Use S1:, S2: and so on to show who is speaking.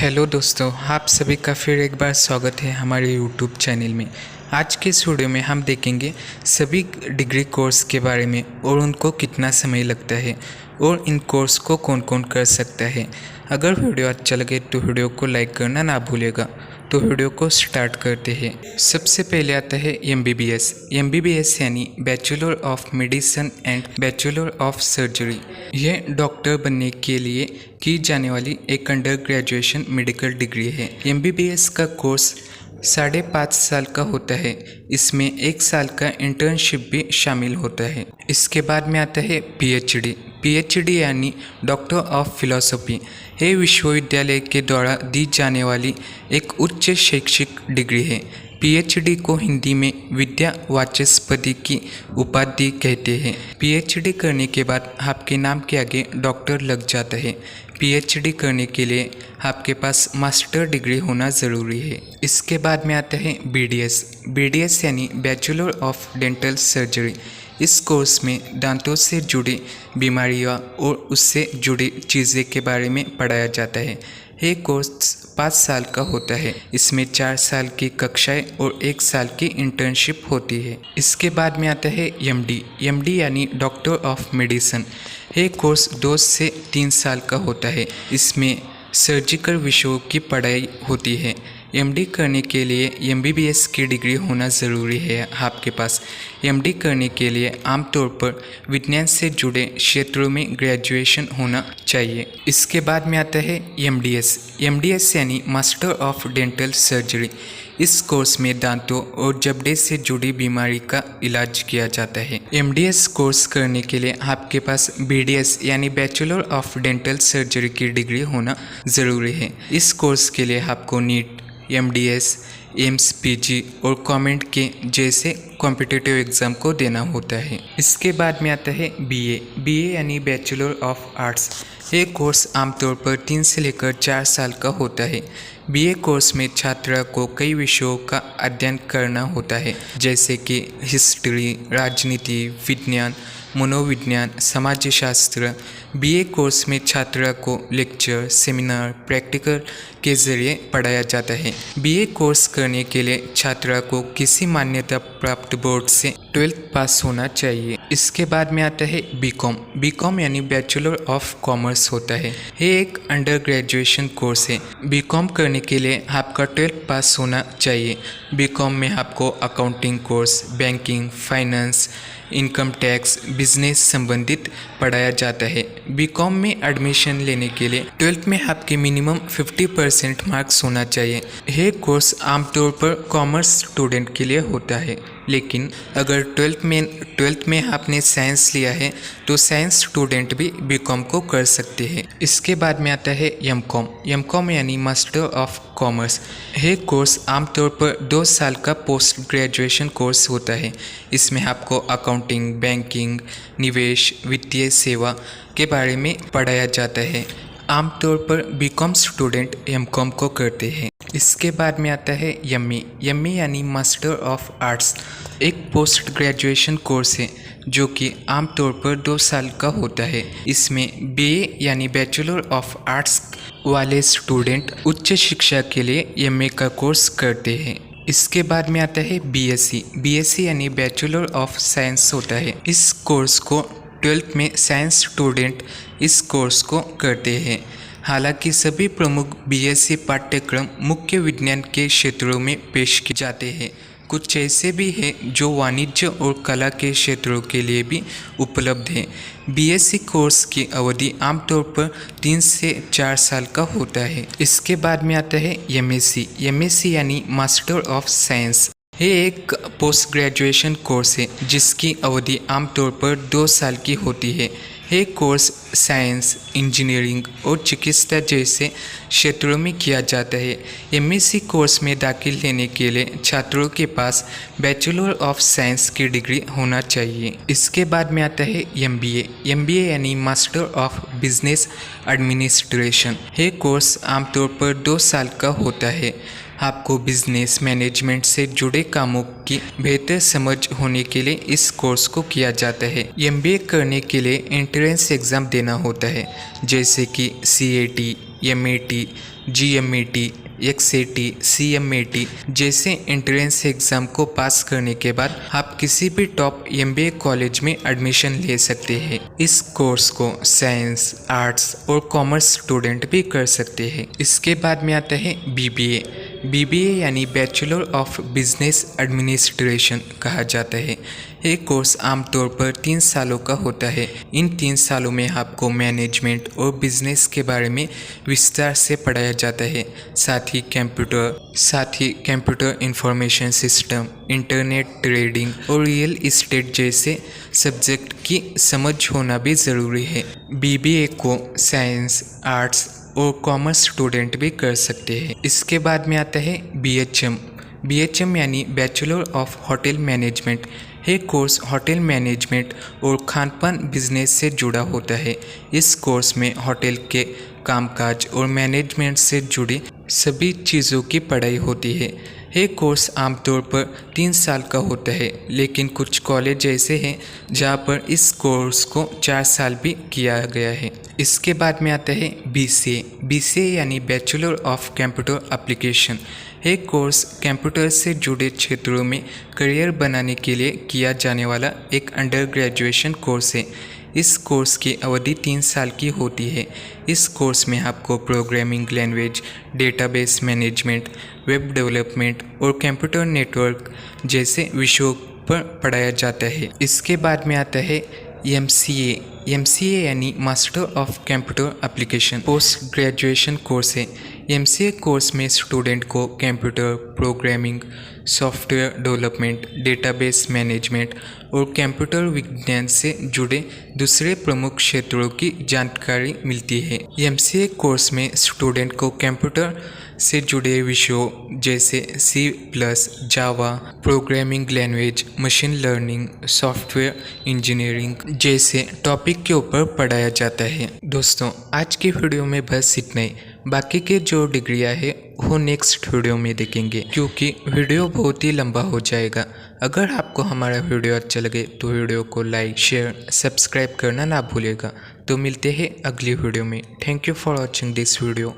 S1: Hello दोस्तों, आप सभी का फिर एक बार स्वागत है हमारे यूट्यूब चैनल में। आज के इस वीडियो में हम देखेंगे सभी डिग्री कोर्स के बारे में और उनको कितना समय लगता है और इन कोर्स को कौन कौन कर सकता है। अगर वीडियो अच्छा लगे तो वीडियो को लाइक करना ना भूलेगा। तो वीडियो को स्टार्ट करते हैं। सबसे पहले आता है एमबीबीएस यानी bachelor of medicine and bachelor of surgery. यह डॉक्टर बनने के लिए की जाने वाली एक अंडर ग्रेजुएशन मेडिकल डिग्री है। एमबीबीएस का कोर्स 5.5 साल का होता है। इसमें 1 साल का इंटर्नशिप भी शामिल होता है। इसके बाद में आता है पीएचडी यानी डॉक्टर ऑफ फिलॉसफी। यह विश्वविद्यालय के द्वारा दी जाने वाली एक उच्च शैक्षिक डिग्री है। पीएचडी को हिंदी में विद्या वाचस्पति की उपाधि कहते हैं। पीएचडी करने के बाद आपके नाम के आगे डॉक्टर लग जाता है। पीएचडी करने के लिए आपके पास मास्टर डिग्री होना ज़रूरी है। इसके बाद में आता है बीडीएस यानी बैचलर ऑफ डेंटल सर्जरी। इस कोर्स में दांतों से जुड़ी बीमारियां और उससे जुड़ी चीज़ें के बारे में पढ़ाया जाता है। ये कोर्स 5 साल का होता है। इसमें 4 साल की कक्षाएं और 1 साल की इंटर्नशिप होती है। इसके बाद में आता है एमडी यानी डॉक्टर ऑफ मेडिसिन। ये कोर्स 2 से 3 साल का होता है। इसमें सर्जिकल विषयों की पढ़ाई होती है। एमडी करने के लिए एमबीबीएस की डिग्री होना ज़रूरी है आपके पास। एमडी करने के लिए आमतौर पर विज्ञान से जुड़े क्षेत्रों में ग्रेजुएशन होना चाहिए। इसके बाद में आता है एमडीएस यानी मास्टर ऑफ डेंटल सर्जरी। इस कोर्स में दांतों और जबड़े से जुड़ी बीमारी का इलाज किया जाता है। एमडीएस कोर्स करने के लिए आपके पास बीडीएस यानी बैचलर ऑफ डेंटल सर्जरी की डिग्री होना ज़रूरी है। इस कोर्स के लिए आपको नीट, एमडीएस, एम्स, पीजी और कॉमेंट के जैसे कॉम्पिटिटिव एग्ज़ाम को देना होता है। इसके बाद में आता है बीए यानी बैचलर ऑफ आर्ट्स। ये कोर्स आमतौर पर 3 से लेकर 4 साल का होता है। बीए कोर्स में छात्र को कई विषयों का अध्ययन करना होता है, जैसे कि हिस्ट्री, राजनीति, विज्ञान, मनोविज्ञान, समाजशास्त्र। बीए कोर्स में छात्र को लेक्चर, सेमिनार, प्रैक्टिकल के जरिए पढ़ाया जाता है। बीए कोर्स करने के लिए छात्र को किसी मान्यता प्राप्त बोर्ड से 12th पास होना चाहिए। इसके बाद में आता है बीकॉम यानी बैचलर ऑफ कॉमर्स होता है। ये एक अंडर ग्रेजुएशन कोर्स है। बीकॉम करने के लिए आपका 12th पास होना चाहिए। बीकॉम में आपको accounting course, banking, finance, income tax, business संबंधित पढ़ाया जाता है। बीकॉम में एडमिशन लेने के लिए 12th में आपके मिनिमम 50% मार्क्स होना चाहिए। यह कोर्स आमतौर पर कॉमर्स स्टूडेंट के लिए होता है, लेकिन अगर 12th में आपने साइंस लिया है तो साइंस स्टूडेंट भी बीकॉम को कर सकते हैं। इसके बाद में आता है एमकॉम यानी मास्टर ऑफ कॉमर्स। यह कोर्स आमतौर पर 2 साल का पोस्ट ग्रेजुएशन कोर्स होता है। इसमें आपको अकाउंटिंग, बैंकिंग, निवेश, वित्तीय सेवा के बारे में पढ़ाया जाता है। आमतौर पर बीकॉम स्टूडेंट एमकॉम को करते हैं। इसके बाद में आता है एमए यानी मास्टर ऑफ आर्ट्स। एक पोस्ट ग्रेजुएशन कोर्स है जो कि आमतौर पर 2 साल का होता है। इसमें बीए यानी बैचलर ऑफ आर्ट्स वाले स्टूडेंट उच्च शिक्षा के लिए एमए का कोर्स करते हैं। इसके बाद में आता है बीएससी यानी बैचलर ऑफ साइंस होता है। इस कोर्स को 12th में साइंस स्टूडेंट इस कोर्स को करते हैं। हालांकि सभी प्रमुख बीएससी पाठ्यक्रम मुख्य विज्ञान के क्षेत्रों में पेश किए जाते हैं। कुछ ऐसे भी हैं जो वाणिज्य और कला के क्षेत्रों के लिए भी उपलब्ध हैं। बीएससी कोर्स की अवधि आमतौर पर 3 से 4 साल का होता है। इसके बाद में आता है एमएससी यानी मास्टर ऑफ साइंस। ये एक पोस्ट ग्रेजुएशन कोर्स है जिसकी अवधि आमतौर पर 2 साल की होती है। ये कोर्स साइंस, इंजीनियरिंग और चिकित्सा जैसे क्षेत्रों में किया जाता है। एमएससी कोर्स में दाखिल लेने के लिए छात्रों के पास बैचलर ऑफ साइंस की डिग्री होना चाहिए। इसके बाद में आता है एमबीए यानी मास्टर ऑफ बिजनेस एडमिनिस्ट्रेशन। ये कोर्स आमतौर पर 2 साल का होता है। आपको बिजनेस मैनेजमेंट से जुड़े कामों की बेहतर समझ होने के लिए इस कोर्स को किया जाता है। एमबीए करने के लिए एंट्रेंस एग्ज़ाम देना होता है, जैसे कि CAT, MAT, GMAT, XAT, CMAT जैसे एंट्रेंस एग्ज़ाम को पास करने के बाद आप किसी भी टॉप MBA कॉलेज में एडमिशन ले सकते हैं। इस कोर्स को साइंस, आर्ट्स और कॉमर्स स्टूडेंट भी कर सकते हैं। इसके बाद में आता है BBA यानी बैचलर ऑफ बिजनेस एडमिनिस्ट्रेशन कहा जाता है। ये कोर्स आमतौर पर 3 सालों का होता है। इन 3 सालों में आपको मैनेजमेंट और बिजनेस के बारे में विस्तार से पढ़ाया जाता है। साथ ही computer information system, internet trading और रियल इस्टेट जैसे सब्जेक्ट की समझ होना भी ज़रूरी है। BBA को साइंस, आर्ट्स और कॉमर्स स्टूडेंट भी कर सकते हैं। इसके बाद में आता है BHM यानी बैचलर ऑफ होटल मैनेजमेंट। ये कोर्स होटल मैनेजमेंट और खानपान बिजनेस से जुड़ा होता है। इस कोर्स में होटल के कामकाज और मैनेजमेंट से जुड़ी सभी चीज़ों की पढ़ाई होती है। ये कोर्स आमतौर पर 3 साल का होता है, लेकिन कुछ कॉलेज ऐसे हैं जहाँ पर इस कोर्स को 4 साल भी किया गया है। इसके बाद में आता है BCA यानी बैचलर ऑफ कंप्यूटर एप्लीकेशन। ये कोर्स कंप्यूटर से जुड़े क्षेत्रों में करियर बनाने के लिए किया जाने वाला एक अंडर ग्रेजुएशन कोर्स है। इस कोर्स की अवधि 3 साल की होती है। इस कोर्स में आपको programming language, database management, web development और कंप्यूटर नेटवर्क जैसे विषयों पर पढ़ाया जाता है। इसके बाद में आता है MCA यानी master of computer application post graduation course है। MCA कोर्स में स्टूडेंट को computer programming, software development, database management और कंप्यूटर विज्ञान से जुड़े दूसरे प्रमुख क्षेत्रों की जानकारी मिलती है। MCA कोर्स में स्टूडेंट को कंप्यूटर से जुड़े विषयों जैसे C++, Java, programming language, machine learning, software engineering जैसे टॉपिक के ऊपर पढ़ाया जाता है। दोस्तों, आज की वीडियो में बस इतना ही। बाकी के जो डिग्रियां है वो नेक्स्ट वीडियो में देखेंगे, क्योंकि वीडियो बहुत ही लंबा हो जाएगा। अगर आपको हमारा वीडियो अच्छा लगे तो वीडियो को लाइक, शेयर, सब्सक्राइब करना ना भूलिएगा। तो मिलते हैं अगली वीडियो में। Thank you for watching this video.